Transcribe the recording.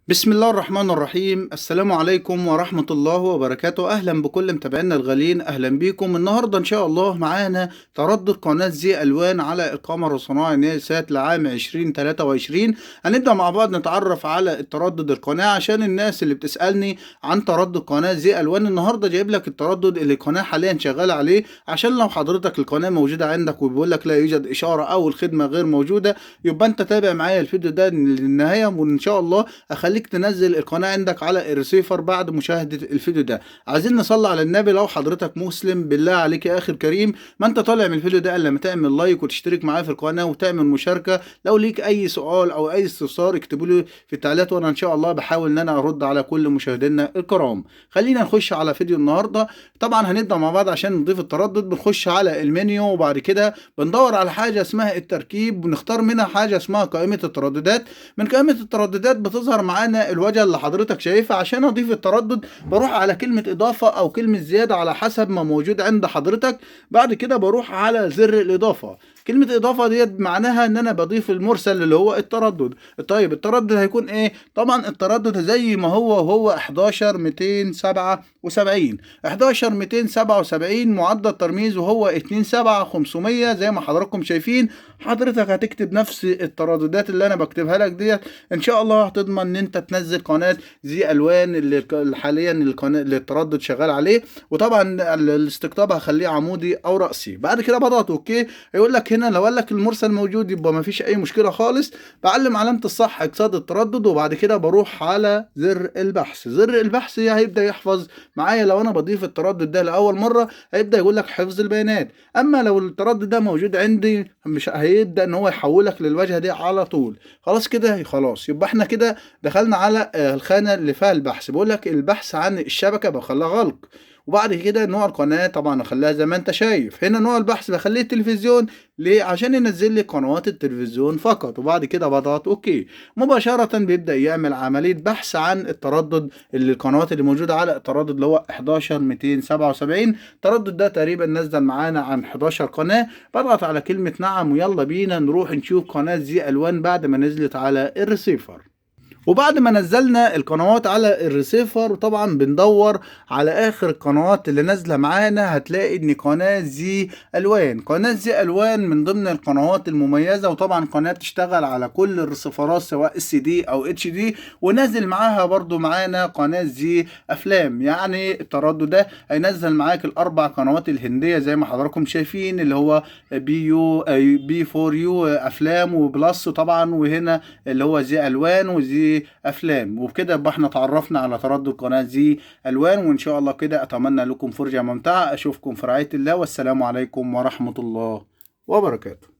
بسم الله الرحمن الرحيم. السلام عليكم ورحمة الله وبركاته. أهلا بكل متابعينا الغاليين، أهلا بيكم. النهاردة إن شاء الله معانا تردد قناة زي ألوان على القمر الصناعي نيل سات لعام 2023. هنبدأ مع بعض نتعرف على التردد القناة عشان الناس اللي بتسألني عن تردد قناة زي ألوان. النهاردة جايب لك التردد اللي القناة حاليا شغالة عليه، عشان لو حضرتك القناة موجودة عندك وبيقول لك لا يوجد إشارة أو الخدمة غير موجودة، يبقى أنت تابع معايا الفيديو ده للنهاية، وإن شاء الله خليك تنزل القناة عندك على الريسيفر بعد مشاهدة الفيديو ده. عايزين نصلي على النبي. لو حضرتك مسلم بالله عليك يا اخي الكريم، ما انت طالع من الفيديو ده الا لما تعمل لايك وتشترك معايا في القناة وتعمل مشاركة. لو ليك اي سؤال او اي استفسار اكتبوا لي في التعليقات، وانا ان شاء الله بحاول ان انا ارد على كل مشاهدينا الكرام. خلينا نخش على فيديو النهارده. طبعا هنبدا مع بعض عشان نضيف التردد. بنخش على المنيو وبعد كده بندور على حاجة اسمها التركيب، بنختار منها حاجة اسمها قائمة الترددات. من قائمة الترددات بتظهر معانا الوجهه اللي حضرتك شايفها. عشان اضيف التردد بروح على كلمه اضافه او كلمه زياده على حسب ما موجود عند حضرتك. بعد كده بروح على زر الاضافه. كلمة إضافة ديت معناها إن أنا بضيف المرسل اللي هو التردد. طيب التردد هيكون إيه؟ طبعا التردد زي ما هو 11277. 11277 معدل ترميز وهو 27500 زي ما حضراتكم شايفين. حضرتك هتكتب نفس الترددات اللي أنا بكتبها لك ديت. إن شاء الله هتضمن إن أنت تنزل قناة زي ألوان اللي حاليا القناة اللي التردد شغال عليه. وطبعا الاستقطاب هخليه عمودي أو رأسي. بعد كده بضغط أوكي. هيقول لك هنا لو قال لك المرسل موجود يبقى ما فيش اي مشكله خالص. بعلم علامه الصح اقصاد التردد، وبعد كده بروح على زر البحث. زر البحث هيبدا يحفظ معايا. لو انا بضيف التردد ده لاول مره هيبدا يقول لك حفظ البيانات. اما لو التردد ده موجود عندي مش هيبدا ان هو يحولك للواجهه دي على طول. خلاص كده، خلاص يبقى احنا كده دخلنا على الخانه اللي فيها البحث. بيقول لك البحث عن الشبكه بخليها غلق. وبعد كده نوع القناة طبعا اخليها زي ما انت شايف. هنا نوع البحث بخليه التلفزيون. ليه؟ عشان ينزل لي قنوات التلفزيون فقط. وبعد كده بضغط اوكي. مباشرة بيبدأ يعمل عملية بحث عن التردد اللي القنوات اللي موجودة على التردد اللي هو 11277. التردد ده تقريبا نزل معانا عن 11 قناة. بضغط على كلمة نعم ويلا بينا نروح نشوف قناة زي ألوان بعد ما نزلت على الريسيفر. وبعد ما نزلنا القنوات على الريسيفر طبعا بندور على اخر القنوات اللي نازله معانا. هتلاقي ان قناه زي الوان. قناه زي الوان من ضمن القنوات المميزه، وطبعا قناه تشتغل على كل الريسيفرات سواء اس دي او اتش دي. ونازل معاها برضو معانا قناه زي افلام. يعني التردد ده هينزل معاك الاربع قنوات الهنديه زي ما حضراتكم شايفين، اللي هو بي 4 يو افلام وبلس طبعا، وهنا اللي هو زي الوان وزي افلام. وبكده يبقى احنا تعرفنا على تردد قناه زي الوان. وان شاء الله كده اتمنى لكم فرجه ممتعه. اشوفكم في رعايه الله، والسلام عليكم ورحمه الله وبركاته.